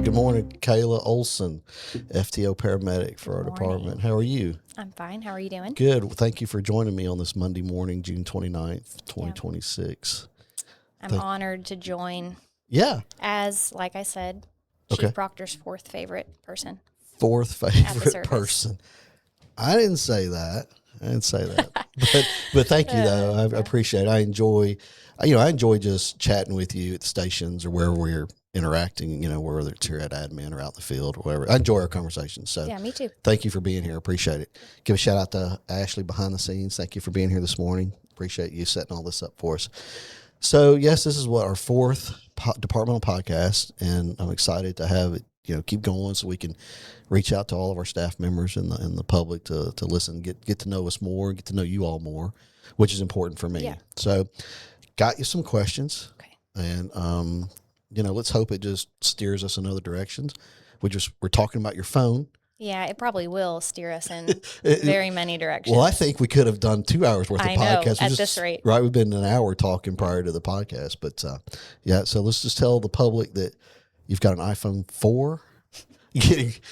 Good morning, Kayla Olson, FTO paramedic for our department. How are you? I'm fine. How are you doing? Good. Well, thank you for joining me on this Monday morning, June 29th, 2026. I'm honored to join. Yeah. As, like I said, Chief Proctor's fourth favorite person. Fourth favorite person. I didn't say that. But thank you though. I appreciate it. I enjoy just chatting with you at the stations or wherever we're interacting, whether it's here at admin or out in the field or whatever. I enjoy our conversations. So yeah, me too. Thank you for being here. Appreciate it. Give a shout out to Ashley behind the scenes. Thank you for being here this morning. Appreciate you setting all this up for us. So yes, this is our fourth departmental podcast, and I'm excited to have it, keep going so we can reach out to all of our staff members and the public to listen, get to know us more, get to know you all more, which is important for me. Yeah. So got you some questions. Okay. And, let's hope it just steers us in other directions. We're talking about your phone. Yeah, it probably will steer us in very many directions. Well, I think we could have done 2 hours worth of podcast. At this rate. Right, we've been an hour talking prior to the podcast. But, so let's just tell the public that you've got an iPhone 4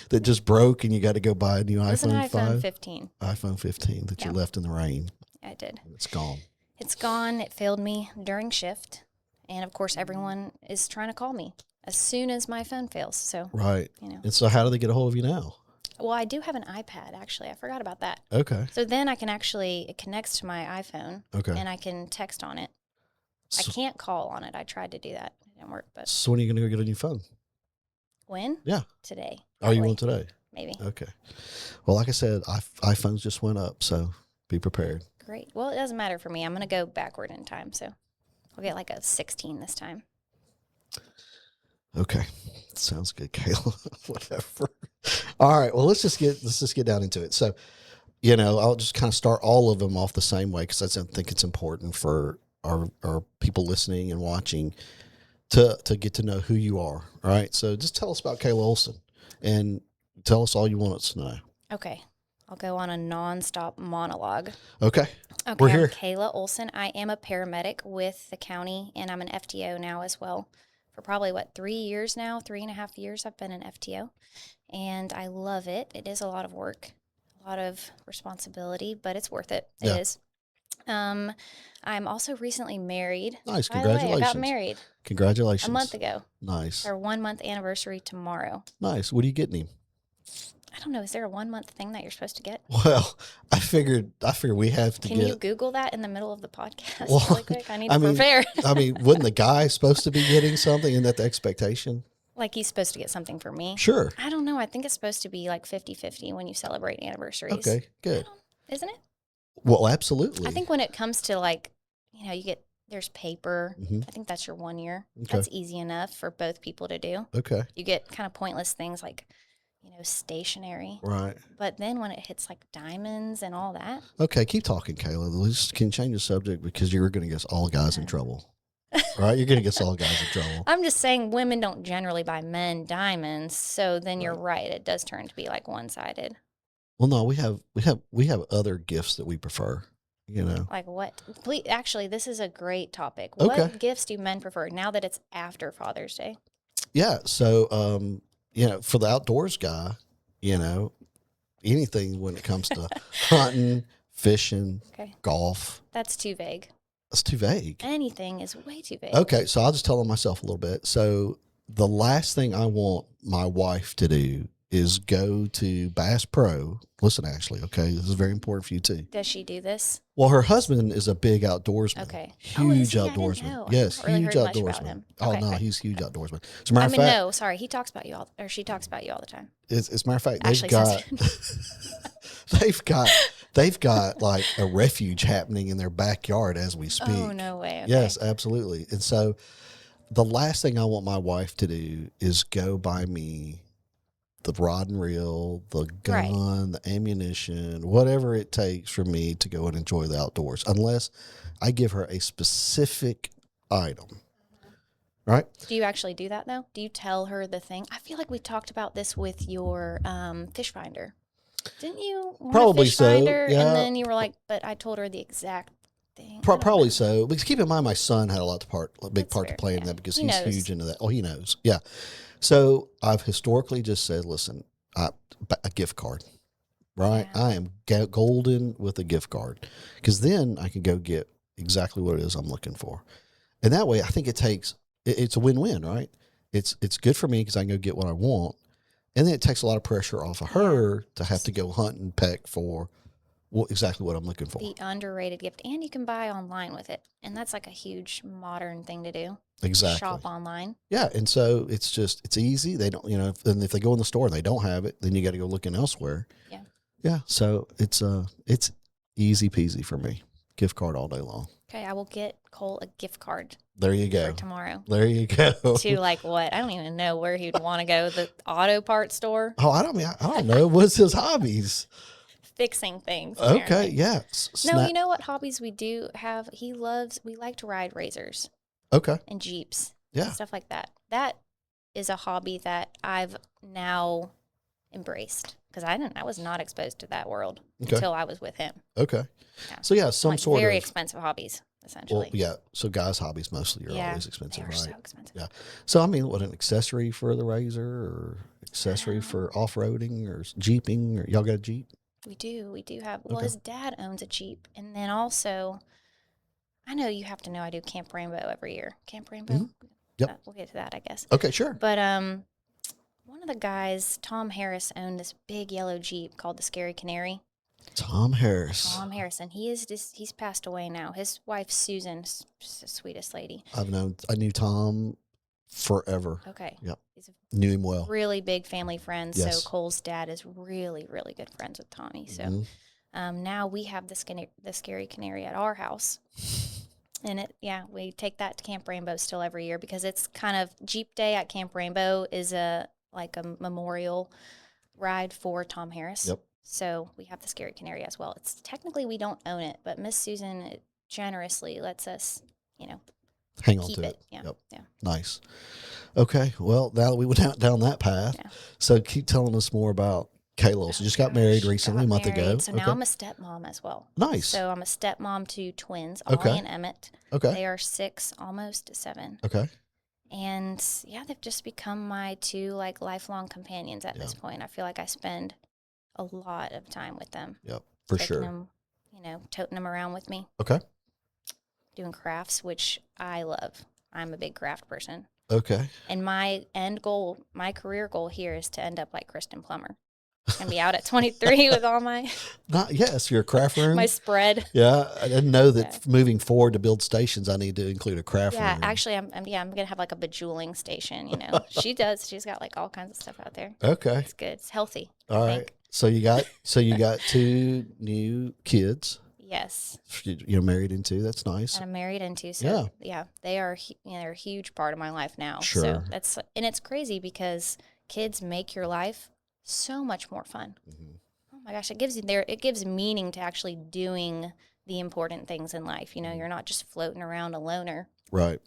that just broke and you got to go buy a new iPhone 5. It's an iPhone 15. iPhone 15 that you left in the rain. I did. It's gone. It's gone. It failed me during shift. And, of course, everyone is trying to call me as soon as my phone fails. So, right. And so how do they get a hold of you now? Well, I do have an iPad, actually. I forgot about that. Okay. So then it connects to my iPhone. Okay. And I can text on it. I can't call on it. I tried to do that. It didn't work. But so when are you going to go get a new phone? When? Yeah. Today. Are you on today? Maybe. Okay. Well, like I said, iPhones just went up, so be prepared. Great. Well, it doesn't matter for me. I'm going to go backward in time, so I'll get like a 16 this time. Okay. Sounds good, Kayla. Whatever. All right. Well, let's just get down into it. So, I'll just kind of start all of them off the same way because I think it's important for our people listening and watching to get to know who you are. All right. So just tell us about Kayla Olson and tell us all you want us to know. Okay. I'll go on a nonstop monologue. Okay. We're here. I'm Kayla Olson. I am a paramedic with the county, and I'm an FTO now as well. For probably, 3 years now, 3.5 years I've been an FTO, and I love it. It is a lot of work, a lot of responsibility, but it's worth it. It is. I'm also recently married. Nice. Congratulations. I got married. Congratulations. A month ago. Nice. Our 1 month anniversary tomorrow. Nice. What are you getting him? I don't know. Is there a 1 month thing that you're supposed to get? Well, I figured we have to Can you Google that in the middle of the podcast really quick? I need to prepare. prepare. Wasn't the guy supposed to be getting something? Isn't that the expectation? Like he's supposed to get something for me? Sure. I don't know. I think it's supposed to be like 50-50 when you celebrate anniversaries. Okay, good. Isn't it? Well, absolutely. I think when it comes to there's paper. Mm-hmm. I think that's your 1 year. Okay. That's easy enough for both people to do. Okay. You get kind of pointless things like, stationery. Right. But then when it hits like diamonds and all that. Okay, keep talking, Kayla. Let's can change the subject because you're going to get all guys in trouble. Right? You're going to get all guys in trouble. I'm just saying women don't generally buy men diamonds, so then you're right. It does turn to be like one-sided. Well, no, we have other gifts that we prefer. Like what? Please, actually, this is a great topic. Okay. What gifts do men prefer now that it's after Father's Day? Yeah. So, for the outdoors guy, anything when it comes to hunting, fishing, golf. That's too vague. That's too vague. Anything is way too vague. Okay. So I'll just tell on myself a little bit. So the last thing I want my wife to do is go to Bass Pro. Listen, Ashley, okay? This is very important for you, too. Does she do this? Well, her husband is a big outdoorsman. Okay. Huge outdoorsman. Yes, really huge outdoorsman. Okay, no, he's huge outdoorsman. As a matter of fact, no, sorry. He talks about you all, or she talks about you all the time. As a matter of fact, Ashley they've got like a refuge happening in their backyard as we speak. Oh, no way. Okay. Yes, absolutely. And so the last thing I want my wife to do is go buy me the rod and reel, the gun, the ammunition, whatever it takes for me to go and enjoy the outdoors, unless I give her a specific item. Right? Do you actually do that, though? Do you tell her the thing? I feel like we talked about this with your fish finder. Didn't you want Probably a fish so, finder? yeah. And then you were like, but I told her the exact thing. Probably so. Because keep in mind, my son had a big part to play in that because He he's knows. huge into that. Oh, he knows. Yeah. So I've historically just said, listen, a gift card, right? Yeah. I am golden with a gift card because then I can go get exactly what it is I'm looking for. And that way, I think it's a win-win, right? It's good for me because I can go get what I want. And then it takes a lot of pressure off of her to have to go hunt and peck for exactly what I'm looking for. The underrated gift. And you can buy online with it. And that's like a huge modern thing to do. Exactly. Shop online. Yeah. And so it's easy. They don't, and if they go in the store and they don't have it, then you got to go looking elsewhere. Yeah. Yeah. So it's easy peasy for me. Gift card all day long. Okay, I will get Cole a gift card. There you go. For tomorrow. There you go. To like what? I don't even know where he'd want to go. The auto parts store. Oh, I don't know. What's his hobbies? Fixing things. Okay, Apparently. yeah. No, you know what hobbies we do have? We like to ride razors. Okay. And Jeeps. Yeah. And stuff like that. That is a hobby that I've now embraced because I was not exposed to that world until I was with him. Okay. Yeah. So yeah, some like sort very of expensive hobbies, essentially. Well, yeah. So guys' hobbies mostly are yeah, always expensive, they are right? so expensive. Yeah. So I mean, what, an accessory for the razor or accessory for off roading or jeeping, or y'all got a Jeep? We do have. Well, Okay. his dad owns a Jeep, and then also, I know you have to know I do Camp Rainbow every year. Camp Rainbow. Mm-hmm. Yep. We'll get to that, I guess. Okay, sure. But one of the guys, Tom Harris, owned this big yellow Jeep called the Scary Canary. Tom Harris. Tom Harris, and he's passed away now. His wife Susan, just the sweetest lady. I knew Tom forever. Okay. Yep. He's Knew him well. really big family friend. Yes. So Cole's dad is really, really good friends with Tommy. So Mhm. now we have the Scary Canary at our house. And we take that to Camp Rainbow still every year because it's kind of Jeep Day at Camp Rainbow is a memorial ride for Tom Harris. Yep. So we have the Scary Canary as well. It's technically we don't own it, but Miss Susan generously lets us, Hang on keep to it. it. Yeah. Yep. Yeah. Nice. Okay. Well, now that we went down that path, Yeah. so keep telling us more about Kayla Olson. Just got married recently, a month ago. So now I'm a stepmom as well. Nice. So I'm a stepmom to twins, Ollie and Emmett. Okay. They are 6, almost 7. Okay. And they've just become my 2 lifelong companions at this point. I feel like I spend a lot of time with them. Yep, for sure. Them, toting them around with me. Okay. Doing crafts, which I love. I'm a big craft person. Okay. And my end goal, my career goal here is to end up like Kristen Plummer. And be out at 23 with all my your craft room. my spread. Yeah, I didn't know that moving forward to build stations, I need to include a craft room. Yeah, actually, I'm gonna have like a bejeweling station. She does. She's got like all kinds of stuff out there. Okay, It's good. It's healthy. all right. So you got 2 new kids. Yes. You're married into. That's nice. And I'm married into. So they are they're a huge part of my life now. Sure. So it's crazy because kids make your life so much more fun. Mm-hmm. Oh my gosh, it gives meaning to actually doing the important things in life. You're not just floating around a loner. Right.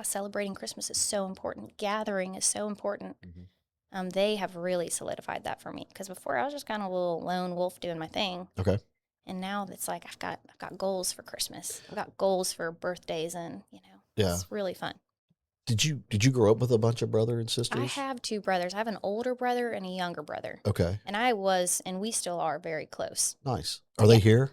Celebrating Christmas is so important. Gathering is so important. Mm-hmm. They have really solidified that for me because before I was just kind of a little lone wolf doing my thing. Okay. And now it's like I've got goals for Christmas. I've got goals for birthdays, and it's really fun. Did you grow up with a bunch of brothers and sisters? I have 2 brothers. I have an older brother and a younger brother. Okay. And we still are very close. Nice. Are they here?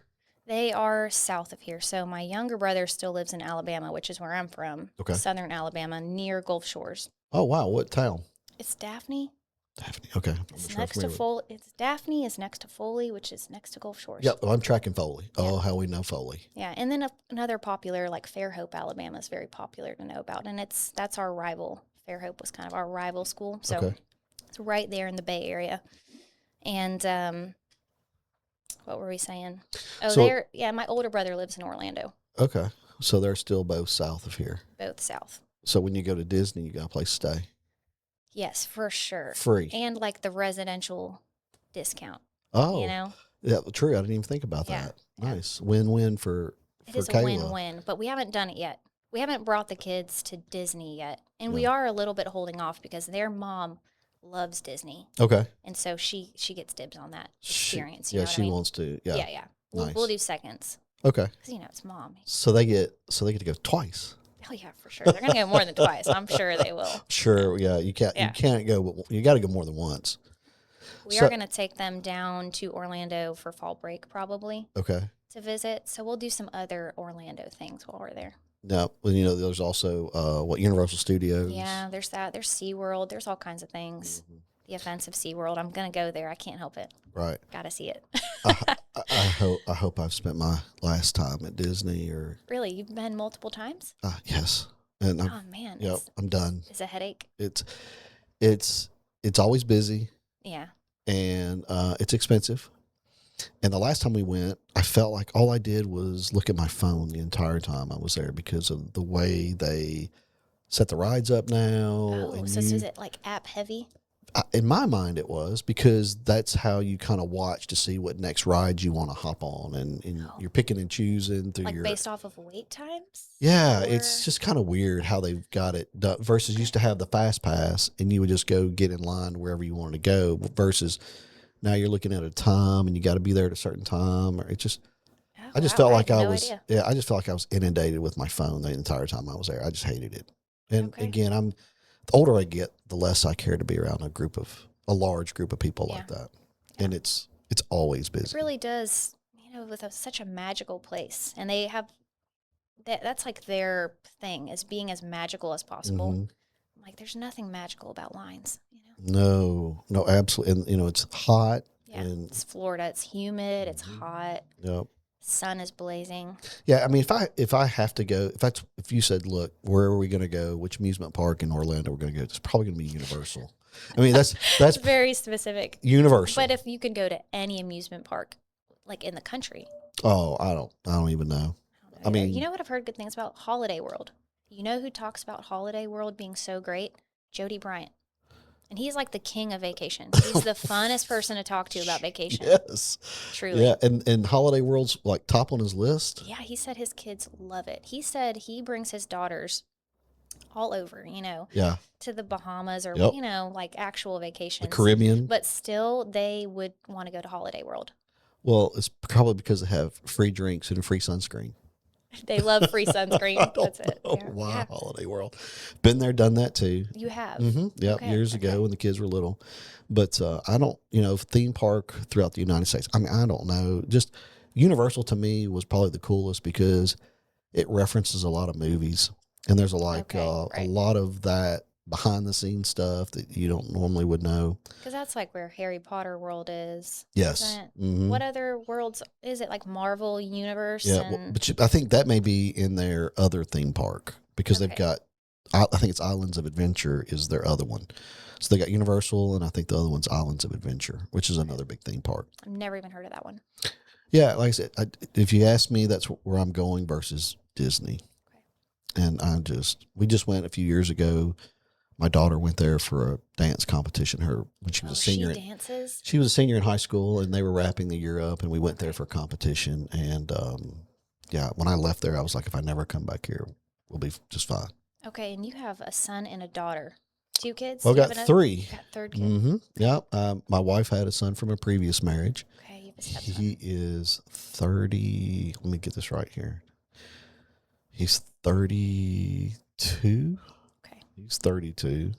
They are south of here. So my younger brother still lives in Alabama, which is where I'm from. Okay. Southern Alabama, near Gulf Shores. Oh, wow. What town? It's Daphne. Daphne. Okay. It's next to Foley. Daphne is next to Foley, which is next to Gulf Shores. Yep. I'm tracking Foley. Yeah. Oh, how we know Foley. Yeah. And then another popular, like Fairhope, Alabama is very popular to know about. And that's our rival. Fairhope was kind of our rival school. So it's right there in the Bay Area. And what were we saying? Oh, my older brother lives in Orlando. Okay. So they're still both south of here. Both south. So when you go to Disney, you got a place to stay. Yes, for sure. Free. And like the residential discount. Oh. Yeah, true. I didn't even think about that. Nice. Win-win for It is Kayla. a win-win, but we haven't done it yet. We haven't brought the kids to Disney yet. And we are a little bit holding off because their mom loves Disney. Okay. And so she gets dibs on that experience. She wants to. Yeah. Yeah. We'll do seconds. Okay. Because, it's mom. So they get to go twice. Oh yeah, for sure. They're gonna go more than twice. I'm sure they will. Sure, yeah, you can't go, you got to go more than once. We So are gonna take them down to Orlando for fall break probably okay, to visit. So we'll do some other Orlando things while we're there. now well, there's also Universal Studios. Yeah, there's that. There's SeaWorld. There's all kinds of things. The offensive SeaWorld. I'm gonna go there. I can't help it. Right. Gotta see it. I hope I've spent my last time at Disney or Really, you've been multiple times? yes, and Oh man, yep, I'm done. it's a headache. It's it's always busy Yeah. and it's expensive. And the last time we went, I felt like all I did was look at my phone the entire time I was there because of the way they set the rides up now. Oh, And so is it like app heavy? in my mind, it was because that's how you kind of watch to see what next rides you want to hop on, and you're picking and choosing through Like your based off of wait times? yeah. Or- It's just kind of weird how they've got it done versus used to have the fast pass and you would just go get in line wherever you wanted to go versus now you're looking at a time and you got to be there at a certain time, or it just. Oh, I just wow, felt like had I no was, idea. yeah, I just felt like I was inundated with my phone the entire time I was there. I just hated it. And Okay. again, the older I get, the less I care to be around a large group of people like that. And it's always It busy. really does, with such a magical place. And they have that's like their thing is being as magical as possible. Mhm. Like there's nothing magical about lines. No, absolutely. And it's hot. Yeah. And It's Florida. It's humid. It's hot. yep. Sun is blazing. Yeah, I mean, if I have to go, if you said, look, where are we going to go? Which amusement park in Orlando we're going to go? It's probably going to be Universal. I mean, that's It's very specific. Universal. But if you could go to any amusement park, like in the country, Oh, I don't even know. I mean, you know what I've heard good things about Holiday World. You know who talks about Holiday World being so great? Jody Bryant. And he's like the king of vacation. He's the funnest person to talk to about vacation. yes, Truly. yeah, and Holiday World's like top on his list. Yeah, he said his kids love it. He said he brings his daughters all over, Yeah, to the Bahamas or, Yep. like actual vacations. the Caribbean. But still, they would want to go to Holiday World. Well, it's probably because they have free drinks and free sunscreen. They love free sunscreen. That's it. Oh, Yeah. wow, Yeah. Holiday World. Been there, done that too. You have. Yeah, Okay, years okay. ago when the kids were little. But I don't, theme park throughout the United States. I mean, I don't know. Just Universal to me was probably the coolest because it references a lot of movies, and there's a right. lot of that behind the scenes stuff that you don't normally would know. Because that's like where Harry Potter World is. Yes. Isn't it? Mhm. What other worlds is it? Like Marvel Universe? Yeah, And but I think that may be in their other theme park because they've Okay. got. I think it's Islands of Adventure is their other one. So they got Universal, and I think the other one's Islands of Adventure, which is another big theme park. I've never even heard of that one. Yeah, like I said, if you ask me, that's where I'm going versus Disney. Okay. And we just went a few years ago. My daughter went there for a dance competition. When she was a senior. She dances? She was a senior in high school, and they were wrapping the year up, and we went there for a competition. And yeah, when I left there, I was like, if I never come back here, we'll be just fine. Okay, and you have a son and a daughter. 2 kids? Well, You I have got another- 3. You got a third kid? Mm-hmm. Yeah. My wife had a son from a previous marriage. Okay, you have a stepson. He is 30. Let me get this right here. He's 32. Okay. He's 32.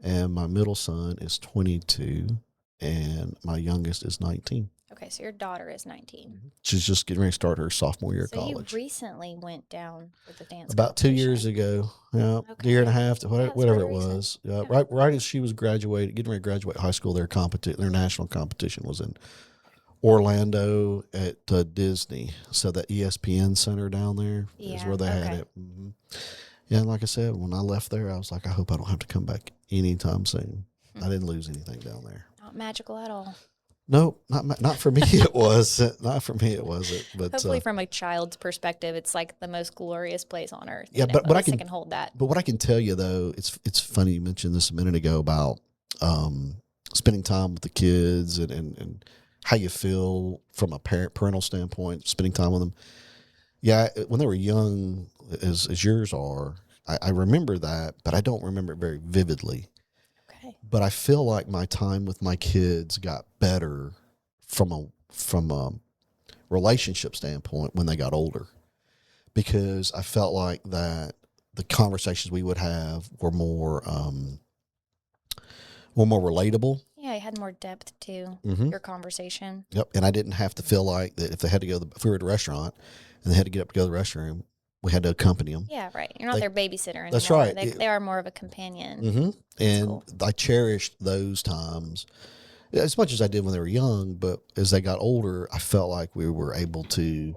And my middle son is 22. And my youngest is 19. Okay, so your daughter is 19. She's just getting ready to start her sophomore year of So college. you recently went down for the dance About 2 years competition. ago. Yeah. Okay. Year and a half, that's whatever it pretty recent. was. Yeah, Yeah. right as she was getting ready to graduate high school, their national competition was in Orlando at Disney. So the ESPN Center down there is Yeah, where they had okay. it. Mm-hmm. Yeah, and like I said, when I left there, I was like, I hope I don't have to come back anytime soon. I didn't lose anything down there. Not magical at all. No, not for me. It was not for me. It wasn't. But Hopefully, from a child's perspective, it's like the most glorious place on earth. Yeah, but at I least can- it can hold that. But what I can tell you though, it's funny you mentioned this a minute ago about spending time with the kids and how you feel from a parental standpoint, spending time with them. Yeah, when they were young, as yours are, I remember that, but I don't remember it very vividly. Okay. But I feel like my time with my kids got better from a relationship standpoint when they got older, because I felt like that the conversations we would have were more relatable. Yeah, you had more depth to Mm-hmm. your conversation. Yep. And I didn't have to feel like that if they had to go, if we were at a restaurant and they had to get up to go to the restroom, we had to accompany them. Yeah, right. You're not their babysitter anymore. That's right. They are more of a companion. Mm-hmm. And cool. I cherished those times as much as I did when they were young, but as they got older, I felt like we were able to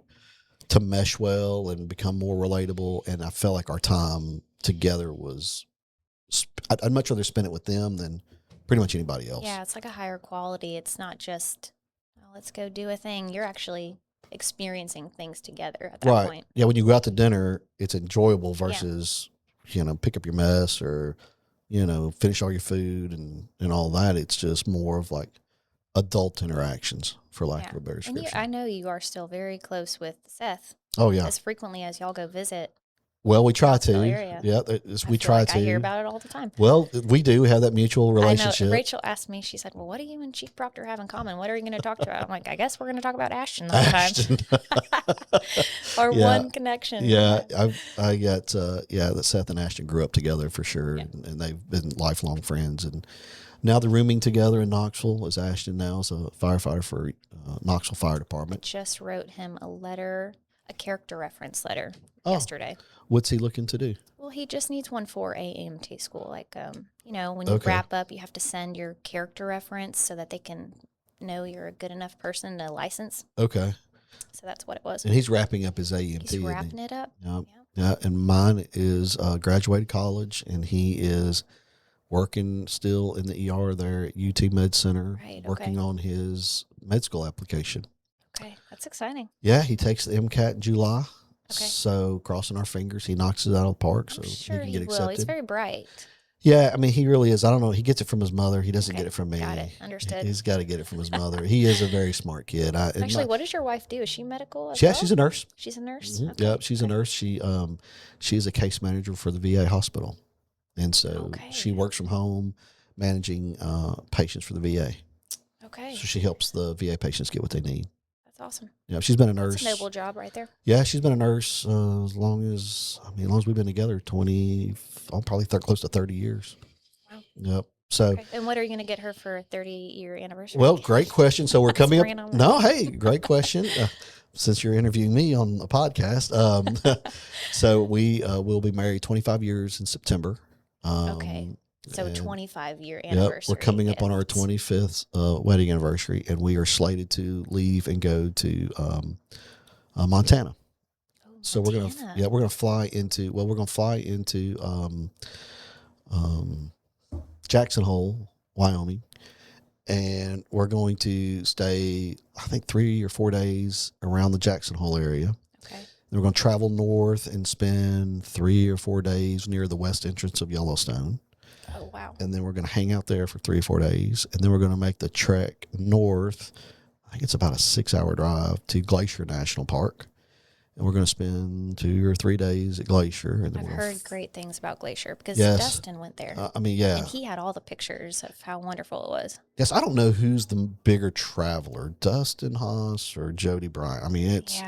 mesh well and become more relatable. And I felt like our time together was, I'd much rather spend it with them than pretty much anybody else. Yeah, it's like a higher quality. It's not just, oh, let's go do a thing. You're actually experiencing things together at that point. Yeah, when you go out to dinner, it's enjoyable versus, pick up your mess or, finish all your food and all that. It's just more of like adult interactions, for lack of a better description. And I know you are still very close with Seth. Oh, yeah. As frequently as y'all go visit. Well, we try to. Area. Yeah, we try to. I hear about it all the time. Well, we do have that mutual relationship. I know. Rachel asked me, she said, well, what do you and Chief Proctor have in common? What are you going to talk about? I'm like, I guess we're going to talk about Ashton the whole time. Or one connection. Yeah, I got, that Seth and Ashton grew up together for sure, and they've been lifelong friends. And now they're rooming together in Knoxville, as Ashton now is a firefighter for Knoxville Fire Department. Just wrote him a character reference letter yesterday. What's he looking to do? Well, he just needs one for AMT school. Like, when you wrap up, you have to send your character reference so that they can know you're a good enough person to license. Okay. So that's what it was. And he's wrapping up his AMT. He's wrapping it up. Yeah, and mine is graduated college, and he is working still in the ER there at UT Med Center, working on his med school application. Okay, that's exciting. Yeah, he takes the MCAT in July. Okay. So crossing our fingers, he knocks it out of the park. I'm so sure he can get accepted. Will. He's very bright. Yeah, I mean, he really is. I don't know. He gets it from his mother. He doesn't get it from me. Got it. Understood. He's got to get it from his mother. He is a very smart kid. Actually, what does your wife do? Is she medical as well? well? She's a nurse. She's a nurse? Mm-hmm. Yep, she's a nurse. She's a case manager for the VA hospital. And so she works from home managing patients for the VA. Okay. So she helps the VA patients get what they need. That's awesome. Yeah, she's been a nurse. That's a noble job right there. Yeah, she's been a nurse as long as we've been together, probably close to 30 years. Wow. Yep. So, and what are you going to get her for a 30-year anniversary? Well, great question. So we're coming up. No, hey, great question. Since you're interviewing me on a podcast, so we will be married 25 years in September. Okay. So 25-year anniversary. Yep, we're coming up on our 25th wedding anniversary, and we are slated to leave and go to Montana. So Montana. we're gonna fly into Jackson Hole, Wyoming, and we're going to stay, I think, 3 or 4 days around the Jackson Hole area. Okay. Then we're going to travel north and spend 3 or 4 days near the west entrance of Yellowstone. Oh, wow. And then we're going to hang out there for 3 or 4 days. And then we're going to make the trek north. I think it's about a 6-hour drive to Glacier National Park. And we're going to spend 2 or 3 days at Glacier. And then I've heard great things about Glacier because Dustin went there. And he had all the pictures of how wonderful it was. Yes, I don't know who's the bigger traveler, Dustin Haas or Jody Bryant. I mean, it's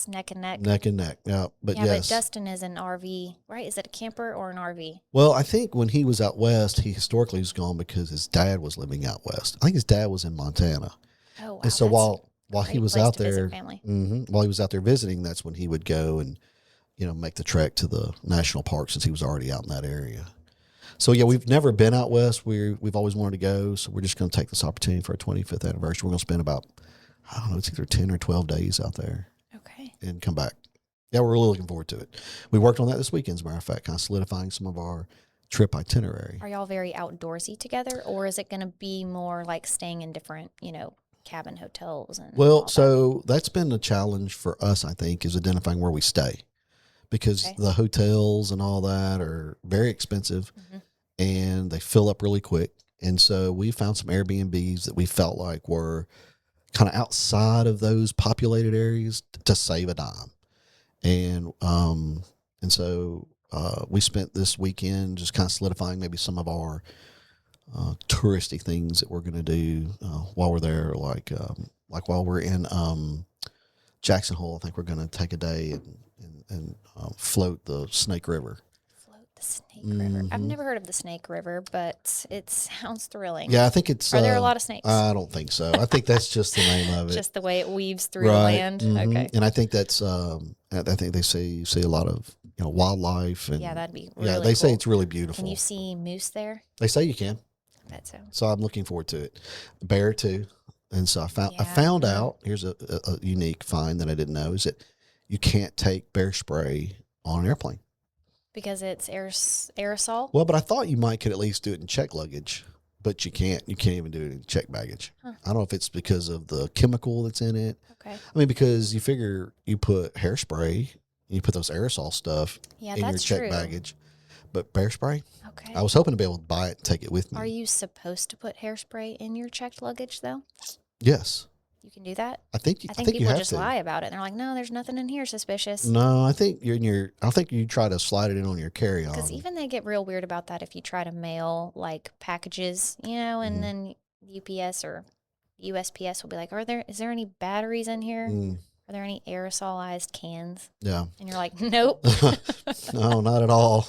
neck and neck. Neck and neck. Yeah, but but Dustin is an RV, right? Is it a camper or an RV? Well, I think when he was out west, he historically was gone because his dad was living out west. I think his dad was in Montana. Oh, wow. And so while he was out there, while he was out there visiting, that's when he would go and, make the trek to the national park since he was already out in that area. So yeah, we've never been out west. We've always wanted to go. So we're just going to take this opportunity for our 25th anniversary. We're going to spend about, I don't know, it's either 10 or 12 days out there. Okay. And come back. Yeah, we're really looking forward to it. We worked on that this weekend, as a matter of fact, kind of solidifying some of our trip itinerary. Are y'all very outdoorsy together, or is it going to be more like staying in different, cabin hotels? So that's been a challenge for us, I think, is identifying where we stay, because the hotels and all that are very expensive and they fill up really quick. And so we found some Airbnbs that we felt like were kind of outside of those populated areas to save a dime. And so we spent this weekend just kind of solidifying maybe some of our touristy things that we're going to do while we're there, like while we're in Jackson Hole. I think we're going to take a day and float the Snake River. The Snake River. I've never heard of the Snake River, but it sounds thrilling. Yeah, I think it's. Are there a lot of snakes? I don't think so. I think that's just the name of it. Just the way it weaves through the land. Okay. And I think that's. I think they say you see a lot of wildlife and. Yeah, that'd be really they say cool. it's really beautiful. Can you see moose there? They say you can. I bet so. So I'm looking forward to it. Bear too. And so I Yeah. found out. Here's a unique find that I didn't know is that you can't take bear spray on an airplane. Because it's aerosol? Well, but I thought you could at least do it in check luggage, but you can't. You can't even do it in check baggage. Huh. I don't know if it's because of the chemical that's in it. Okay. I mean, because you figure you put hairspray, you put those aerosol stuff in your check baggage, but bear spray. Okay. I was hoping to be able to buy it and take it with me. Are you supposed to put hairspray in your checked luggage though? Yes. You can do that? I think people you have just to. lie about it. And they're like, no, there's nothing in here suspicious. No, I think I think you try to slide it in on your carry-on. Because even they get real weird about that if you try to mail like packages, and then UPS or USPS will be like, is there any batteries in here? Are there any aerosolized cans? Yeah. And you're like, nope. No, not at all.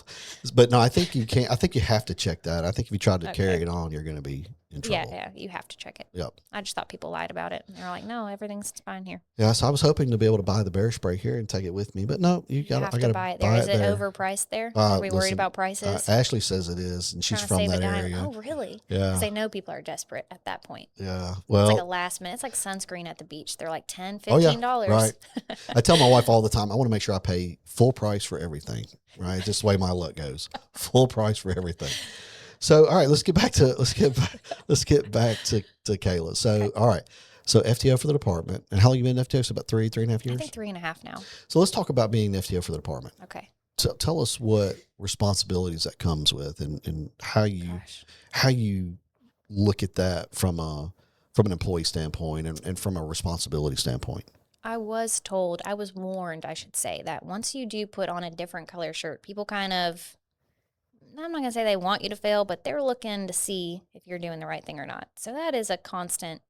But no, I think you can't. I think you have to check that. I think if you try to carry it on, you're going to be in trouble. Yeah, you have to check it. Yep. I just thought people lied about it. And they're like, no, everything's fine here. Yeah, so I was hoping to be able to buy the bear spray here and take it with me, but no, I got to buy it there. Is it overpriced there? Are we worried about prices? Ashley says it is, and she's from that area. Oh, really? Yeah. Because they know people are desperate at that point. Yeah. Well, it's like a last minute. It's like sunscreen at the beach. They're like $10, $15. Right. I tell my wife all the time, I want to make sure I pay full price for everything. Right. Just the way my luck goes. Full price for everything. So, all right, let's get back to Kayla. So, all right. So FTO for the department. And how long have you been in FTO? So about 3.5 years? I think 3.5 now. So let's talk about being FTO for the department. Okay. So tell us what responsibilities that comes with and how you look at that from an employee standpoint and from a responsibility standpoint. I was warned, I should say, that once you do put on a different color shirt, people kind of, I'm not going to say they want you to fail, but they're looking to see if you're doing the right thing or not. So that is a constant,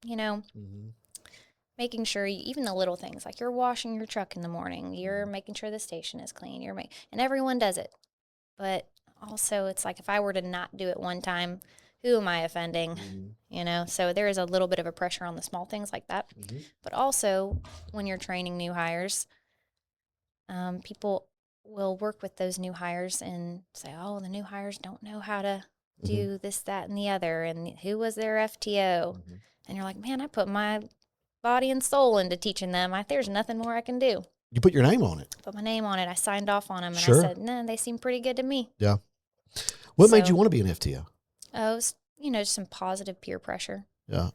making sure even the little things, like you're washing your truck in the morning, you're making sure the station is clean, and everyone does it. But also it's like if I were to not do it one time, who am I offending? So there is a little bit of a pressure on the small things like that. But also when you're training new hires, people will work with those new hires and say, oh, the new hires don't know how to do this, that, and the other. And who was their FTO? And you're like, man, I put my body and soul into teaching them. There's nothing more I can do. You put your name on it. Put my name on it. I signed off on them. And Sure. I said, no, they seem pretty good to me. Yeah. What made you want to be an FTO? Oh, it was, just some positive peer pressure. Yeah.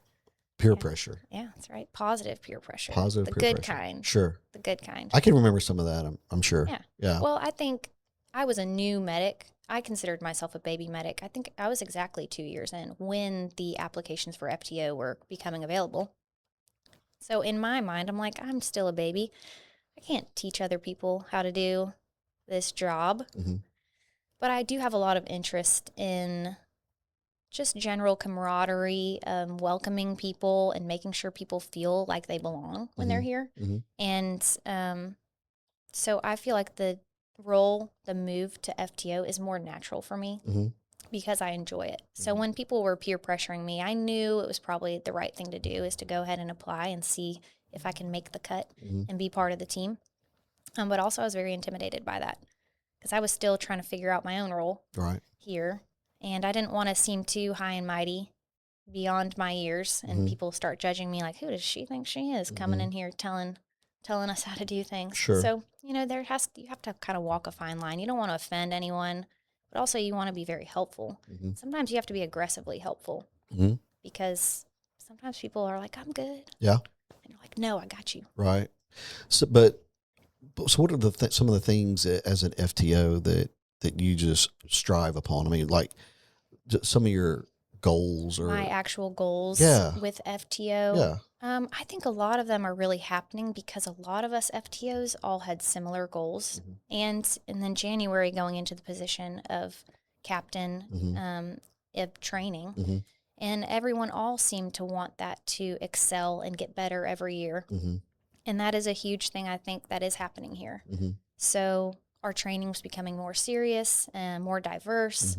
Peer pressure. Yeah, that's right. Positive peer pressure. Positive peer pressure. The good kind. Sure. The good kind. I can remember some of that, I'm sure. Yeah. Yeah. Well, I think I was a new medic. I considered myself a baby medic. I think I was exactly 2 years in when the applications for FTO were becoming available. So in my mind, I'm like, I'm still a baby. I can't teach other people how to do this job. But I do have a lot of interest in just general camaraderie, welcoming people and making sure people feel like they belong when they're here. And so I feel like the move to FTO is more natural for me because I enjoy it. So when people were peer pressuring me, I knew it was probably the right thing to do is to go ahead and apply and see if I can make the cut and be part of the team. But also I was very intimidated by that because I was still trying to figure out my own role here. And I didn't want to seem too high and mighty beyond my years and people start judging me like, who does she think she is coming in here telling us how to do things. Sure. So, you have to kind of walk a fine line. You don't want to offend anyone, but also you want to be very helpful. Sometimes you have to be aggressively helpful because sometimes people are like, I'm good. Yeah. And you're like, no, I got you. Right. So what are some of the things as an FTO that you just strive upon? I mean, like some of your goals or my actual goals with FTO. Yeah. I think a lot of them are really happening because a lot of us FTOs all had similar goals. And then January going into the position of captain of training. And everyone all seemed to want that to excel and get better every year. And that is a huge thing I think that is happening here. So our training was becoming more serious and more diverse.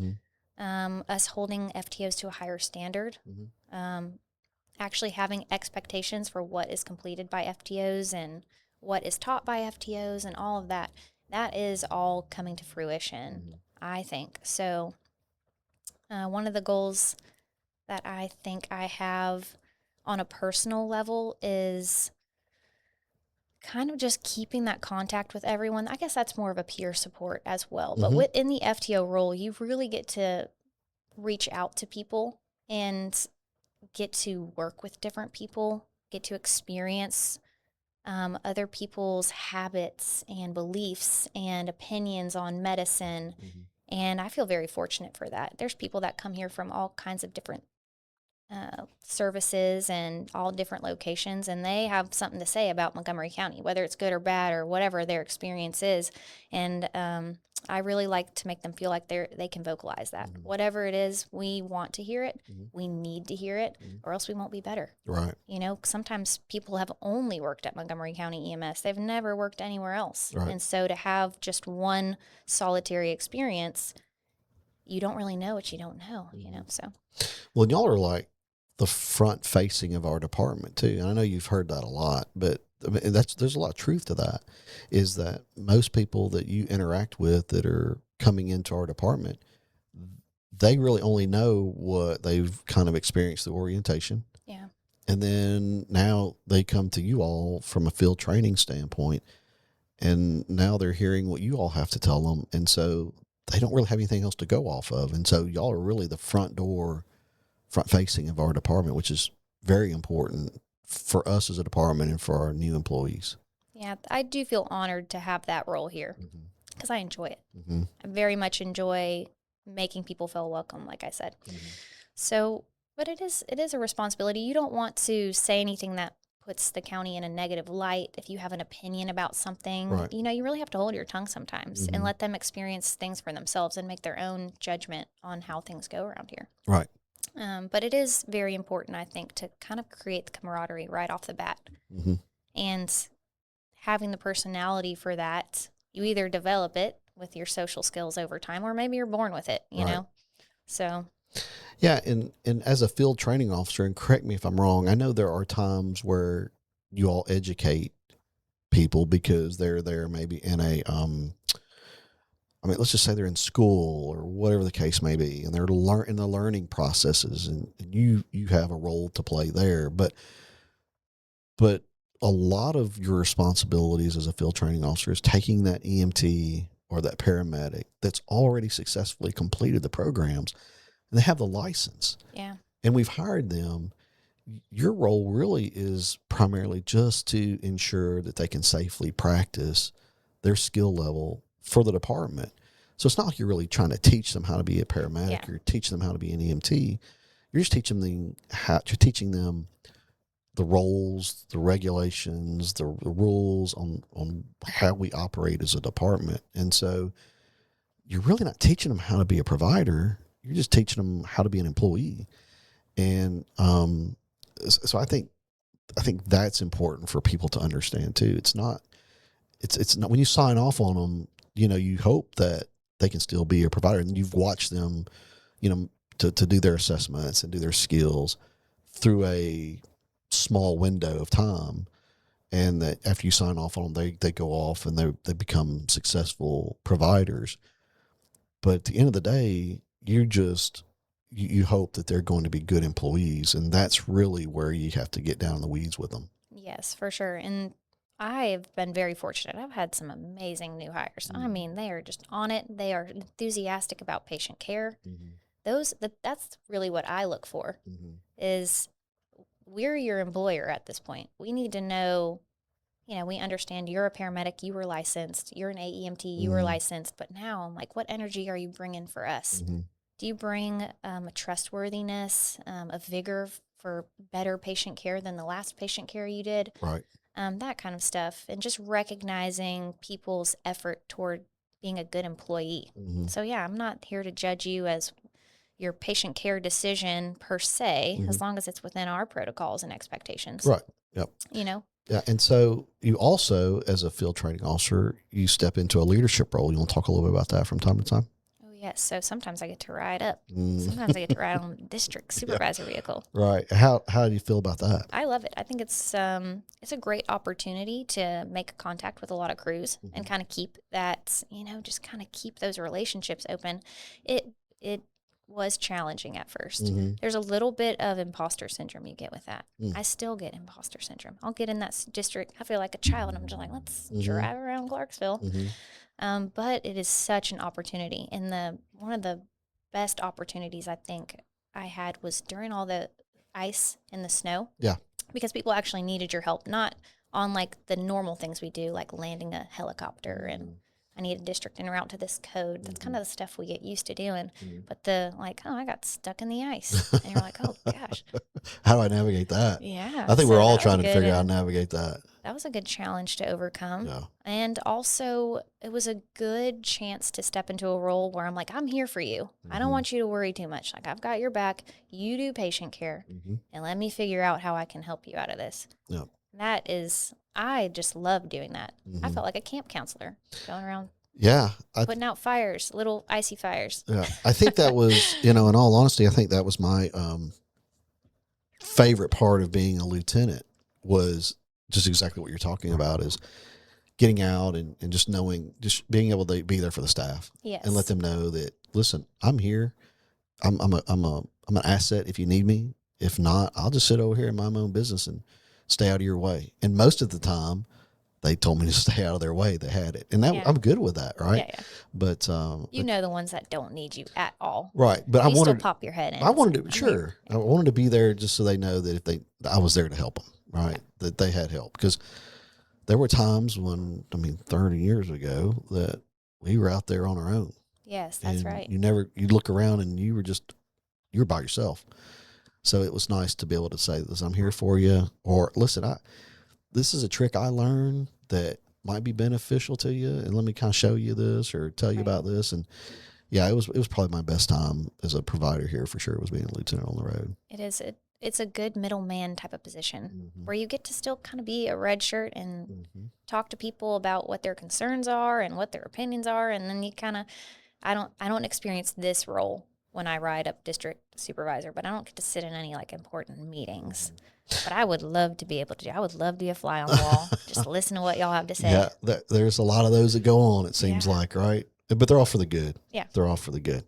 Us holding FTOs to a higher standard. Actually having expectations for what is completed by FTOs and what is taught by FTOs and all of that. That is all coming to fruition, I think. So one of the goals that I think I have on a personal level is kind of just keeping that contact with everyone. I guess that's more of a peer support as well. But within the FTO role, you really get to reach out to people and get to work with different people, get to experience other people's habits and beliefs and opinions on medicine. And I feel very fortunate for that. There's people that come here from all kinds of different services and all different locations, and they have something to say about Montgomery County, whether it's good or bad or whatever their experience is. And I really like to make them feel like they can vocalize that. Whatever it is, we want to hear it, we need to hear it, or else we won't be better. Right. You know, sometimes people have only worked at Montgomery County EMS. They've never worked anywhere else. Right. And so to have just one solitary experience, you don't really know what you don't know, you know, so. Well, and y'all are like the front facing of our department too. And I know you've heard that a lot, but I mean, there's a lot of truth to that, is that most people that you interact with that are coming into our department, they really only know what they've kind of experienced through orientation. Yeah. And then now they come to you all from a field training standpoint, and now they're hearing what you all have to tell them. And so they don't really have anything else to go off of. And so y'all are really the front facing of our department, which is very important for us as a department and for our new employees. Yeah, I do feel honored to have that role here because I enjoy it. I very much enjoy making people feel welcome, like I said. So, but it is a responsibility. You don't want to say anything that puts the county in a negative light. If you have an opinion about something, Right. you know, you really have to hold your tongue sometimes and let them experience things for themselves and make their own judgment on how things go around here. Right. But it is very important, I think, to kind of create the camaraderie right off the bat. And having the personality for that, you either develop it with your social skills over time, or maybe you're born with it, you know? So. Yeah. And as a field training officer, and correct me if I'm wrong, I know there are times where you all educate people because they're there maybe in a, I mean, let's just say they're in school or whatever the case may be, and they're in the learning processes, and you have a role to play there. But a lot of your responsibilities as a field training officer is taking that EMT or that paramedic that's already successfully completed the programs, and they have the license. Yeah. And we've hired them. Your role really is primarily just to ensure that they can safely practice their skill level for the department. So it's not like you're really trying to teach them how to be a paramedic or teach them how to be an EMT. You're just teaching them the roles, the regulations, the rules on how we operate as a department. And so you're really not teaching them how to be a provider. You're just teaching them how to be an employee. And so I think that's important for people to understand too. It's not when you sign off on them, you know, you hope that they can still be a provider, and you've watched them, you know, to do their assessments and do their skills through a small window of time. And that after you sign off on them, they go off and they become successful providers. But at the end of the day, you hope that they're going to be good employees. And that's really where you have to get down in the weeds with them. Yes, for sure. And I've been very fortunate. I've had some amazing new hires. I mean, they are just on it. They are enthusiastic about patient care. That's really what I look for is we're your employer at this point. We need to know, you know, we understand you're a paramedic, you were licensed, you're an AEMT, you were licensed, but now I'm like, what energy are you bringing for us? Do you bring a trustworthiness, a vigor for better patient care than the last patient care you did? Right. That kind of stuff, and just recognizing people's effort toward being a good employee. So yeah, I'm not here to judge you as your patient care decision per se, as long as it's within our protocols and expectations. Right. Yep. You know? Yeah. And so you also, as a field training officer, you step into a leadership role. You want to talk a little bit about that from time to time? Oh, yes. So sometimes I get to ride up. Mm. Sometimes I get to ride on the district supervisor vehicle. Right. How do you feel about that? I love it. I think it's a great opportunity to make contact with a lot of crews and kind of keep that, just kind of keep those relationships open. It was challenging at first. Mm-hmm. There's a little bit of imposter syndrome you get with that. Mm. I still get imposter syndrome. I'll get in that district. I feel like a child. I'm just like, let's drive around Clarksville. But it is such an opportunity. And one of the best opportunities I think I had was during all the ice and the snow. Yeah. Because people actually needed your help, not on like the normal things we do, like landing a helicopter and I need a district en route to this code. That's kind of the stuff we get used to doing. But I got stuck in the ice. And you're like, oh gosh. How do I navigate that? Yeah. I think we're all trying to good, figure out how to navigate that. That was a good challenge to overcome. Yeah. And also, it was a good chance to step into a role where I'm like, I'm here for you. I don't want you to worry too much. Like, I've got your back. You do patient care. And let me figure out how I can help you out of this. Yeah. I just love doing that. I felt like a camp counselor going around. Yeah. Putting out fires, little icy fires. Yeah. I think that was, in all honesty, I think that was my favorite part of being a lieutenant was just exactly what you're talking about is getting out and just being able to be there for the staff. Yes. And let them know that, listen, I'm here. I'm an asset if you need me. If not, I'll just sit over here and mind my own business and stay out of your way. And most of the time, they told me to stay out of their way. They had it, and I'm good with that, right? Yeah. But the ones that don't need you at all, right? But you still pop your head in. I wanted to be there just so they know that I was there to help them, right? Yeah. That they had help, because there were times when 30 years ago that we were out there on our own. Yes, that's right. You look around and you were by yourself. So it was nice to be able to say this, I'm here for you, or listen, this is a trick I learned that might be beneficial to you, and let me kind of show you this or tell you about this. And yeah, it was probably my best time as a provider here for sure, was being a lieutenant on the road. It is. It's a good middleman type of position where you get to still kind of be a red shirt and talk to people about what their concerns are and what their opinions are, and then you kind of I don't experience this role when I ride up district supervisor, but I don't get to sit in any like important meetings. But I would love to be able to. I would love to be a fly on the wall, just listen to what y'all have to say. Yeah, there's a lot of those that go on, it seems like, right? But they're all for the good. Yeah. They're all for the good.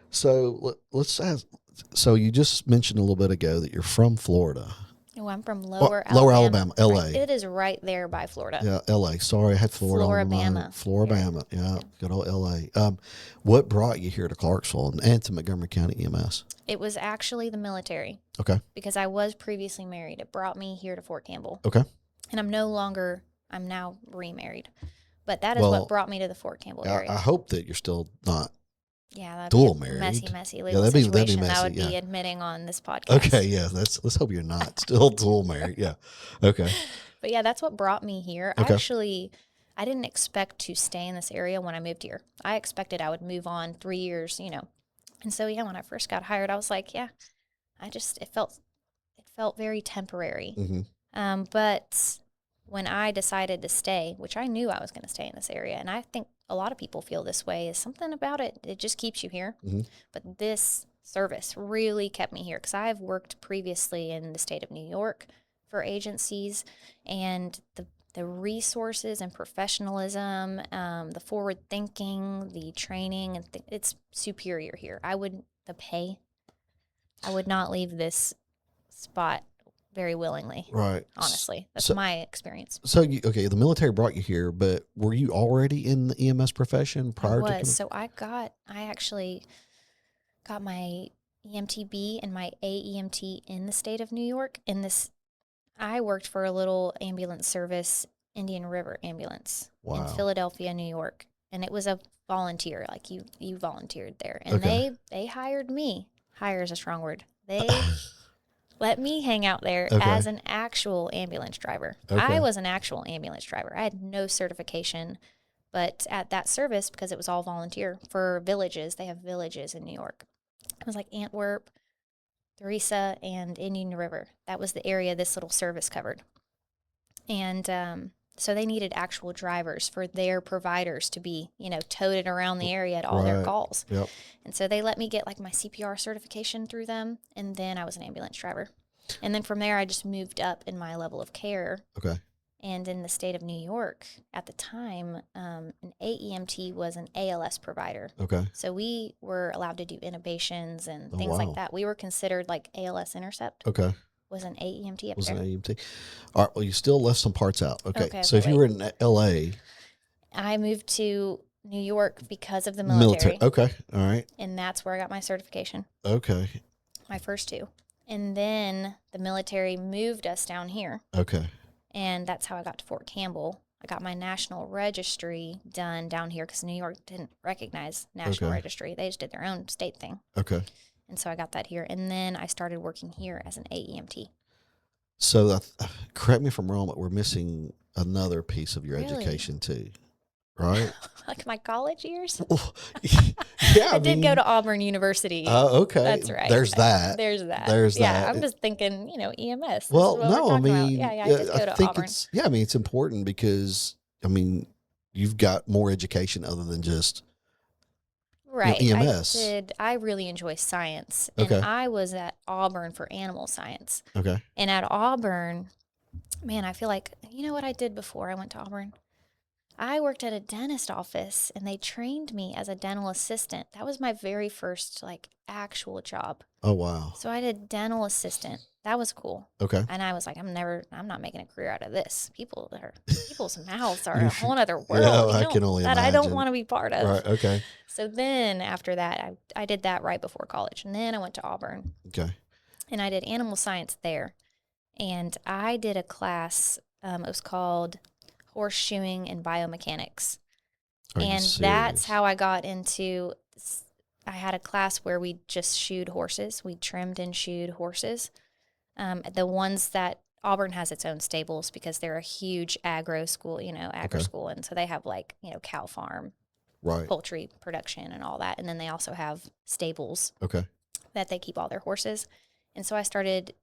So let's ask. So you just mentioned a little bit ago that you're from Florida. Oh, I'm from Lower Alabama, LA. Right. It is right there by Florida. Yeah, LA. Sorry, I had Florida. Floribama. Yeah, good old LA. What brought you here to Clarksville and to Montgomery County EMS? It was actually the military. Okay. Because I was previously married. It brought me here to Fort Campbell. Okay. And I'm now remarried. But that is what brought me to the Fort Campbell area. I hope that you're still not. Yeah, that'd dual be a married. messy legal situation that'd be messy, I would be admitting on this podcast. Okay, yeah, let's hope you're not still dual married. Yeah, okay. But yeah, that's what brought me here. Okay. I didn't expect to stay in this area when I moved here. I expected I would move on 3 years, And so yeah, when I first got hired, I was like, yeah, it felt very temporary. But when I decided to stay, which I knew I was going to stay in this area, and I think a lot of people feel this way, is something about it just keeps you here. But this service really kept me here because I've worked previously in the state of New York for agencies, and the resources and professionalism, the forward thinking, the training, and it's superior here. The pay, I would not leave this spot very willingly. Right. Honestly, that's my experience. So the military brought you here, but were you already in the EMS profession prior to? So I actually got my EMTB and my AEMT in the state of New York. I worked for a little ambulance service, Indian River Ambulance, in Philadelphia, New York, and it was a volunteer. Like you volunteered there, and they hired me. Hire is a strong word. They let me hang out there as an actual ambulance driver. I was an actual ambulance driver. I had no certification, but at that service, because it was all volunteer for villages, they have villages in New York. It was like Antwerp, Theresa, and Indian River. That was the area this little service covered. And so they needed actual drivers for their providers to be, toted around the area at all their calls. Yep. And so they let me get like my CPR certification through them, and then I was an ambulance driver. And then from there, I just moved up in my level of care. Okay. And in the state of New York at the time, an AEMT was an ALS provider. Okay. So we were allowed to do intubations and things wow. like that. We were considered like ALS Intercept. Okay. Was an AEMT up Was there. an AEMT. All right. Well, you still left some parts out. Okay. Okay, So if you were in LA. I moved to New York because of the military. Okay. All right. And that's where I got my certification. Okay. My first two. And then the military moved us down here. Okay. And that's how I got to Fort Campbell. I got my national registry done down here because New York didn't recognize national registry. They just did their own state thing. Okay. And so I got that here. And then I started working here as an AEMT. So correct me if I'm wrong, but we're missing another piece of your Really? education too, right? Like my college years? Yeah. I did go to Auburn University. Okay. That's right. There's that. There's that. There's yeah, that. I'm just thinking, EMS. Well, no, I mean, Yeah, I did go to Auburn. It's important because, you've got more education other than just right. EMS. I really enjoy science. And I was at Auburn for animal science. Okay. And at Auburn, man, I feel like, you know what I did before I went to Auburn? I worked at a dentist office, and they trained me as a dental assistant. That was my very first, actual job. Oh, wow. So I did dental assistant. That was cool. Okay. And I was like, I'm not making a career out of this. People's mouths are a whole other world. I can only that imagine. I don't want to be part of. Right. Okay. So then after that, I did that right before college. And then I went to Auburn. Okay. And I did animal science there. And I did a class, it was called horseshoeing and biomechanics. And that's how I got into, I had a class where we just shoed horses. We trimmed and shoed horses. The ones that Auburn has its own stables because they're a huge agro school, school. And so they have cow farm, right, poultry production and all that. And then they also have stables that they keep all their horses. And so I started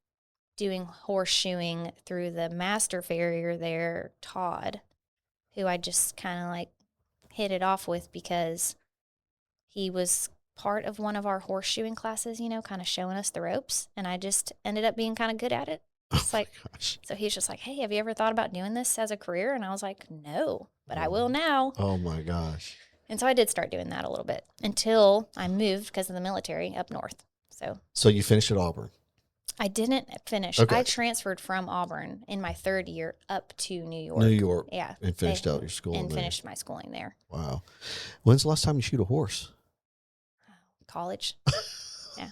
doing horseshoeing through the master farrier there, Todd, who I just kind of hit it off with because he was part of one of our horseshoeing classes, kind of showing us the ropes. And I just ended up being kind of good at it. It's so he's just like, hey, have you ever thought about doing this as a career? And I was like, no, but I will now. Oh my gosh. And so I did start doing that a little bit until I moved because of the military up north. So you finished at Auburn? I didn't finish. Okay. I transferred from Auburn in my third year up to New York. New York. Yeah. And finished out your schooling and there. finished my schooling there. Wow. When's the last time you shoot a horse? College. Yeah.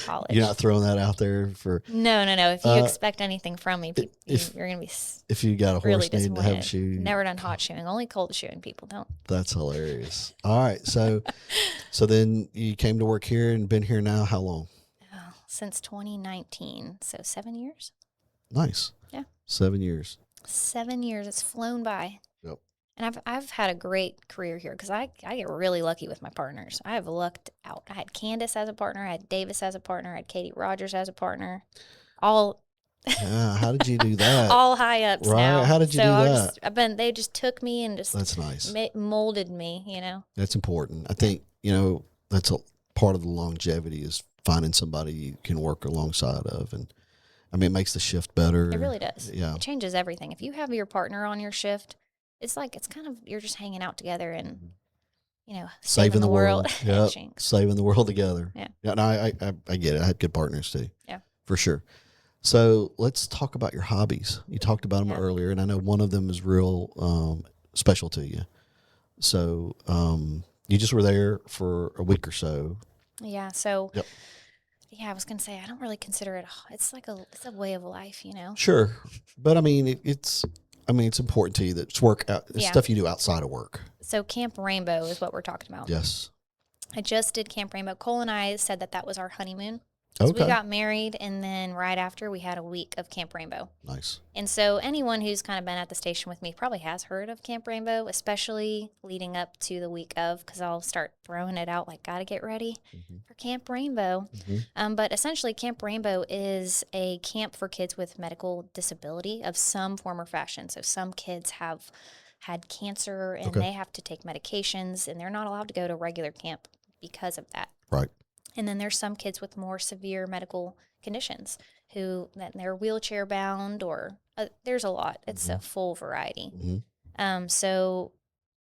College. You're not throwing that out there for... No. If you expect anything from me, you're going to be if you got a horse really named to have shoe. Never done hot shoeing. Only cold shoeing. People don't. That's hilarious. All right. So then you came to work here and been here now how long? Since 2019. So 7 years. Nice. Yeah. 7 years. 7 years. It's flown by. Yep. And I've had a great career here because I get really lucky with my partners. I have lucked out. I had Candace as a partner. I had Davis as a partner. I had Katie Rogers as a partner. All. How did you do that? All high ups right. now. How did you do that? They just took me and just. That's nice. Molded me, That's important. I think, that's a part of the longevity is finding somebody you can work alongside of. And it makes the shift better. It really does. Yeah. It changes everything. If you have your partner on your shift, it's kind of, you're just hanging out together and, saving the world. Yep. Saving the world together. Yeah. No, I get it. I had good partners too. Yeah. For sure. So let's talk about your hobbies. You talked about them earlier, and I know one of them is real special to you. So you just were there for a week or so. Yeah. So, yep. Yeah, I was going to say, I don't really consider it, it's a way of life, Sure. But it's important to you that it's it's stuff you do outside of work. So Camp Rainbow is what we're talking about. Yes. I just did Camp Rainbow. Cole and I said that was our honeymoon. So Okay. we got married, and then right after we had a week of Camp Rainbow. Nice. And so anyone who's kind of been at the station with me probably has heard of Camp Rainbow, especially leading up to the week of, because I'll start throwing it out like, got to get ready for Camp Rainbow. But essentially, Camp Rainbow is a camp for kids with medical disability of some form or fashion. So some kids have had cancer, and Okay. they have to take medications, and they're not allowed to go to regular camp because of that. Right. And then there's some kids with more severe medical conditions who that they're wheelchair bound, or there's a lot. It's a full variety. So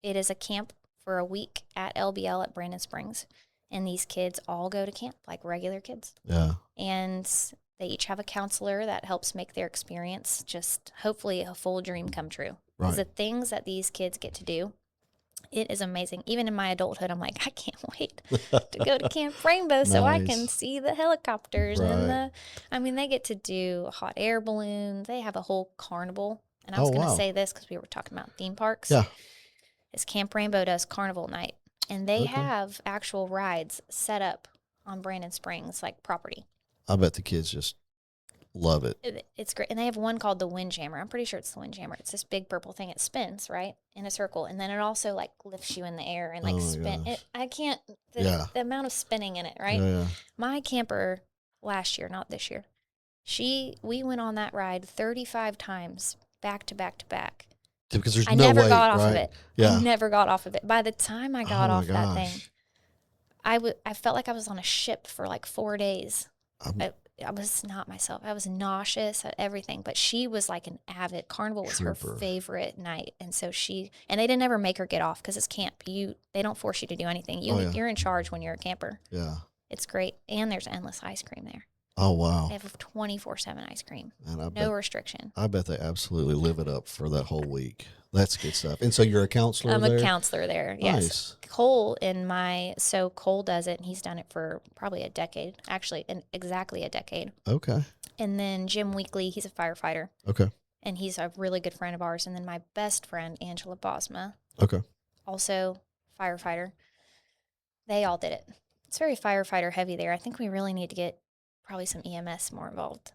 it is a camp for a week at LBL at Brandon Springs, and these kids all go to camp like regular kids. Yeah. And they each have a counselor that helps make their experience just hopefully a full dream come true. Because the things that these kids get to do, it is amazing. Even in my adulthood, I'm like, I can't wait to go to Camp Rainbow so I can see the helicopters and they get to do hot air balloons. They have a whole carnival. And I was going to say this because we were talking about theme parks. Yeah. Is Camp Rainbow does carnival night, and they have actual rides set up on Brandon Springs, like property. I bet the kids just love it. It's great. And they have one called the Windjammer. I'm pretty sure it's the Windjammer. It's this big purple thing. It spins, right, in a circle. And then it also, like, lifts you in the air and, like, spin. I can't, the amount of spinning in it, right? Yeah. My camper last year, not this year, we went on that ride 35 times back to back to back. Because there's I no never way, got off right? of it. Yeah. I never got off of it. By the time I got off that gosh. thing, I felt like I was on a ship for like 4 days. I was not myself. I was nauseous at everything. But she was like an avid. Carnival was her favorite night, and so and they didn't ever make her get off because it's camp. They don't force you to do anything. You're in charge when you're a camper. Yeah, it's great, and there's endless ice cream there. Oh wow! They have 24/7 ice cream, and no restriction. I bet they absolutely live it up for that whole week. That's good stuff. And so you're a counselor there? I'm a counselor there, yes. Nice. Cole Cole does it, and he's done it for probably a decade, actually, exactly a decade. Okay. And then Jim Weekly, he's a firefighter. Okay. And he's a really good friend of ours. And then my best friend, Angela Bosma. Okay. Also firefighter. They all did it. It's very firefighter heavy there. I think we really need to get probably some EMS more involved.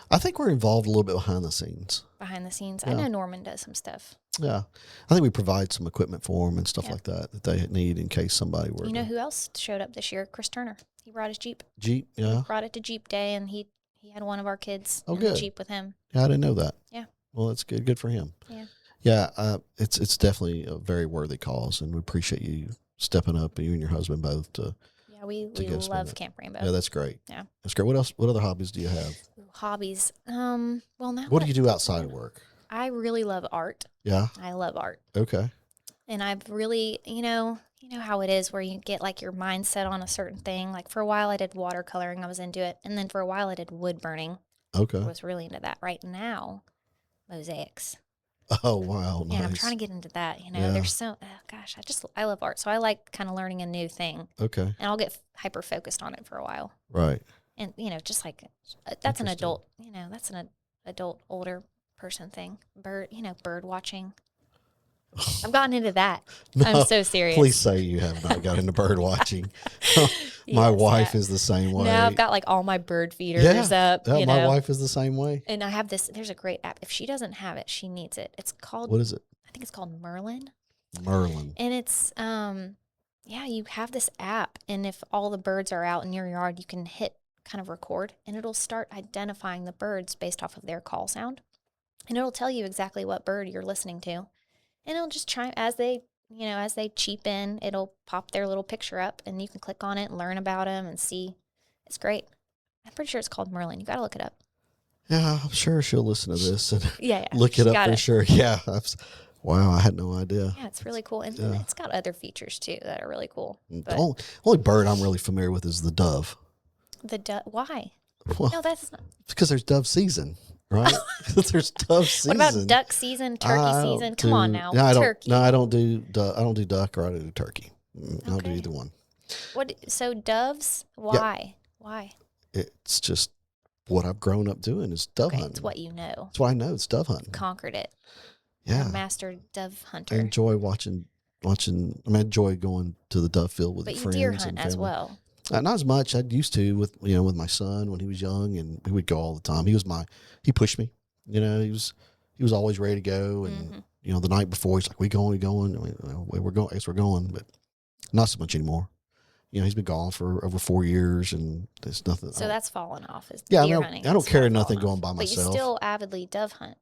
I think we're involved a little bit behind the scenes. Behind the scenes. Yeah. I know Norman does some stuff. Yeah. I think we provide some equipment for them and stuff like that they need in case somebody were You know who else showed up this year? Chris Turner. He brought his Jeep. Jeep, yeah. He brought it to Jeep Day, and he had one of our kids in good. the Jeep with him. Yeah, I didn't know that. Yeah. Well, that's good. Good for him. Yeah. Yeah, it's definitely a very worthy cause, and we appreciate you stepping up, you and your husband both, to we love Camp Rainbow. Yeah, that's great. Yeah. That's great. What else? What other hobbies do you have? Hobbies. Well, now what do you do outside of work? I really love art. Yeah. I love art. Okay. And I've really, you know how it is where you get like your mindset on a certain thing. Like for a while I did watercoloring. I was into it. And then for a while I did wood burning. Okay. I was really into that. Right now, mosaics. Oh, wow. Nice. Yeah, I'm trying to get into that. There's so, I love art. So I like kind of learning a new thing. Okay. And I'll get hyper focused on it for a while. Right. And, just like, that's an adult, that's an adult, older person thing. Bird watching. I've gotten into that. No, I'm so serious. Please say you have not got into bird watching. My wife is the same way. Now I've got like all my bird feeders up. Yeah, my wife is the same way. And I have there's a great app. If she doesn't have it, she needs it. It's called, what is it? I think it's called Merlin. Merlin. And it's, you have this app. And if all the birds are out in your yard, you can hit kind of record, and it'll start identifying the birds based off of their call sound. And it'll tell you exactly what bird you're listening to. And it'll just chime as they cheep in, it'll pop their little picture up, and you can click on it and learn about them and see. It's great. I'm pretty sure it's called Merlin. You got to look it up. Yeah, I'm sure she'll listen to this and look it up for sure. Yeah. Wow, I had no idea. Yeah, it's really cool. And it's got other features too that are really cool. The only bird I'm really familiar with is the dove. The dove? Why? Well, no, that's not. Because there's dove season. Right? There's dove season. What about duck season, turkey season? Come on now. Turkey. I don't do duck, or I don't do turkey. I'll do either one. So doves, why? Yeah. Why? It's just what I've grown up doing is dove hunting. It's what you know. It's what I know. It's dove hunting. Conquered it. Yeah. You're a master dove hunter. I enjoy watching. I enjoy going to the dove field with friends. But you deer hunt and family. as well. Not as much. I used to with my son when he was young, and we would go all the time. He pushed me. He was always ready to go, and the night before he's like, "We going, we going." We're going. I guess we're going, but not so much anymore. He's been gone for over 4 years, and there's nothing. So that's fallen off. Is Yeah, deer hunting? I don't carry nothing going by myself. But you still avidly dove hunt.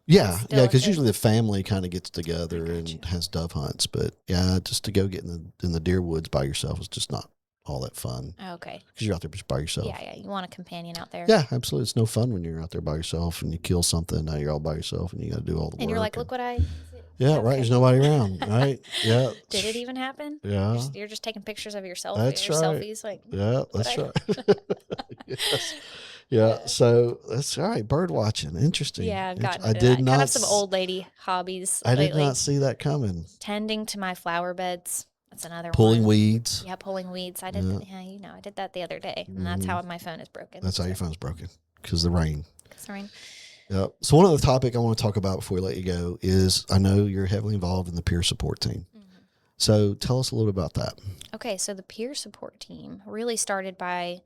Yeah, because usually the family kind of gets together and has dove hunts. But yeah, just to go get in the deer woods by yourself is just not all that fun. Okay. Because you're out there just by yourself. Yeah. You want a companion out there. Yeah, absolutely. It's no fun when you're out there by yourself and you kill something. Now you're all by yourself and you got to do all the work. And you're like, look what I. Yeah, okay. Right. There's nobody around. Right. Yeah. Did it even happen? Yeah. You're just taking pictures of yourself. That's right. Selfies. Like. Yeah, that's right. Yes. Yeah, so that's all right. Bird watching, interesting. Yeah, I've gotten I did not kind of some old lady hobbies. I did not see that coming. Tending to my flower beds. That's another pulling one. Weeds. Yeah, pulling weeds. I did. Yeah. I did that the other day, and that's how my phone is broken. That's how your phone's broken because the rain. Because the rain. Yeah. So one other topic I want to talk about before we let you go is I know you're heavily involved in the peer support team. So tell us a little about that. Okay, so the peer support team really started by,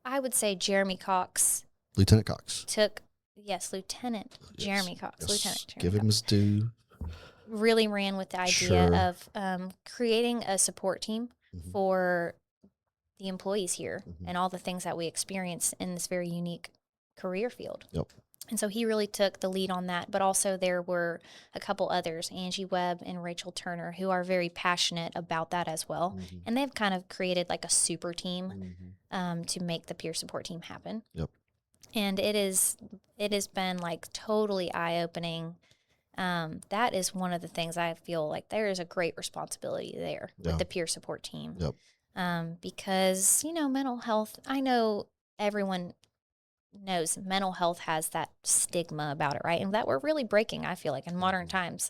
I would say, Jeremy Cox. Lieutenant Cox. Lieutenant Jeremy Cox. Yes. Lieutenant Jeremy Give him his due. Really ran with the idea of creating a support team for the employees here and all the things that we experience in this very unique career field. Yep. And so he really took the lead on that, but also there were a couple others, Angie Webb and Rachel Turner, who are very passionate about that as well. And they've kind of created like a super team to make the peer support team happen. Yep. And it has been like totally eye-opening. That is one of the things I feel like there is a great responsibility there with the peer support team. Yep. Because, mental health, I know everyone knows mental health has that stigma about it, right? And that we're really breaking, I feel like, in modern times.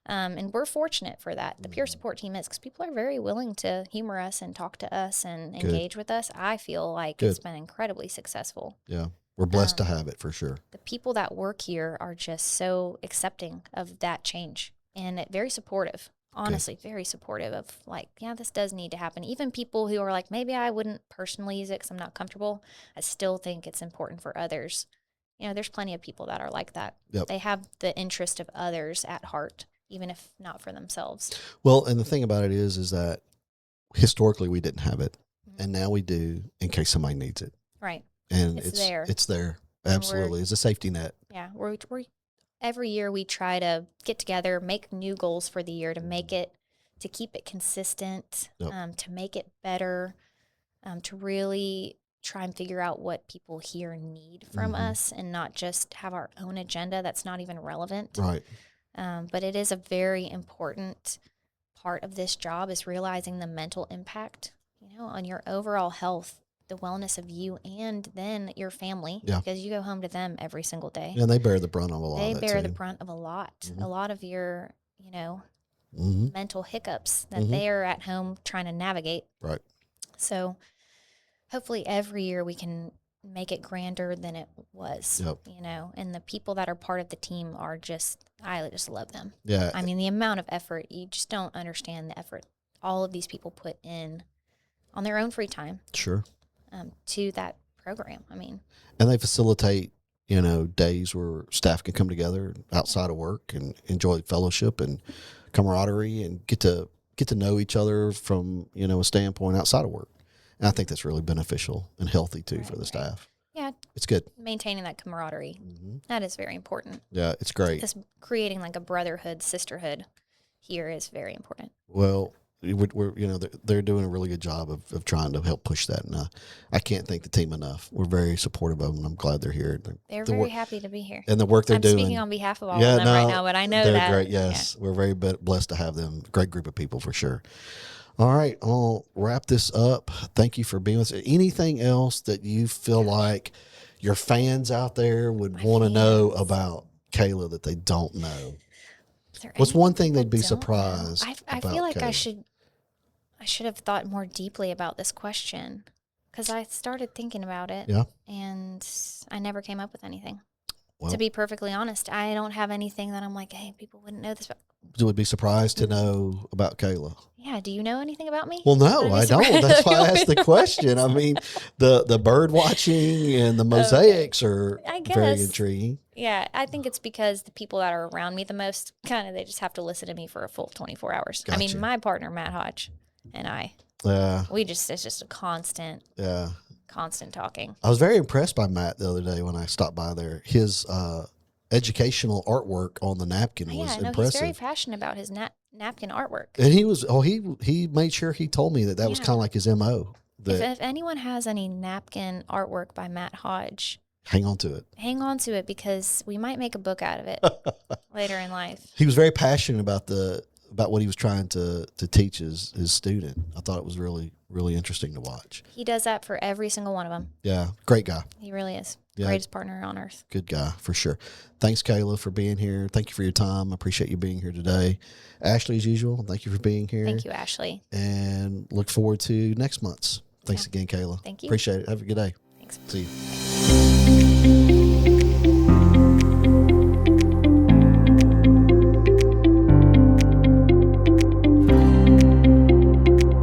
And we're fortunate for that. The peer support team is because people are very willing to humor us and talk to us and engage with us. I feel like it's been incredibly successful. Yeah. We're blessed to have it for sure. The people that work here are just so accepting of that change and very supportive. Honestly, very supportive of like, yeah, this does need to happen. Even people who are like, maybe I wouldn't personally use it because I'm not comfortable. I still think it's important for others. There's plenty of people that are like that. Yep. They have the interest of others at heart, even if not for themselves. Well, and the thing about it is that historically we didn't have it, and now we do in case somebody needs it. Right. And it's there. It's there. Absolutely. It's a safety net. Yeah. We're every year we try to get together, make new goals for the year to keep it consistent, to make it better, to really try and figure out what people here need from us and not just have our own agenda that's not even relevant. Right. But it is a very important part of this job is realizing the mental impact, on your overall health, the wellness of you and then your family, because you go home to them every single day. And they bear the brunt of a lot. They bear the brunt of a lot of your, mental hiccups that they are at home trying to navigate. Right. So hopefully every year we can make it grander than it was, and the people that are part of the team are I just love them. Yeah. I mean, the amount of effort, you just don't understand the effort all of these people put in on their own free time. Sure. To that program. I mean, and they facilitate, days where staff can come together outside of work and enjoy fellowship and camaraderie and get to know each other from, a standpoint outside of work. And I think that's really beneficial and healthy too for the staff. Yeah. It's good. Maintaining that camaraderie. That is very important. Yeah, it's great. Because creating like a brotherhood, sisterhood here is very important. Well, they're doing a really good job of trying to help push that, and I can't thank the team enough. We're very supportive of them, and I'm glad they're here. They're very happy to be here, and the work they're doing. I'm speaking on behalf of all of them right now, but I know they're great. Yes, we're very blessed to have them. Great group of people for sure. All right, I'll wrap this up. Thank you for being with us. Anything else that you feel like your fans out there would want to know about Kayla that they don't know? What's one thing they'd be surprised? I feel like Kayla? I should have thought more deeply about this question because I started thinking about it and I never came up with anything. Well, to be perfectly honest, I don't have anything that I'm like, hey, people wouldn't know this. You would be surprised to know about Kayla. Yeah, Yeah. Do you know anything about me? Well, no, I don't. That's why I asked the question. I mean, the bird watching and the mosaics are very intriguing. Yeah, I think it's because the people that are around me the most, kind of, they just have to listen to me for a full 24 hours. Gotcha. I mean, my partner, Matt Hodge, and I, it's just a constant talking. I was very impressed by Matt the other day when I stopped by there. His educational artwork on the napkin was impressive. He's very passionate about his napkin artwork. And he made sure he told me that was kind of like his MO. If anyone has any napkin artwork by Matt Hodge, hang on to it. Hang on to it, because we might make a book out of it later in life. He was very passionate about what he was trying to teach his student. I thought it was really, really interesting to watch. He does that for every single one of them. Yeah, great guy. He really is. Yeah. Greatest partner on earth. Good guy, for sure. Thanks, Kayla, for being here. Thank you for your time. I appreciate you being here today. Ashley, as usual, thank you for being here. Thank you, Ashley. And look forward to next month's. Thanks again, Kayla. Thank you. Appreciate it. Have a good day. Thanks. See you.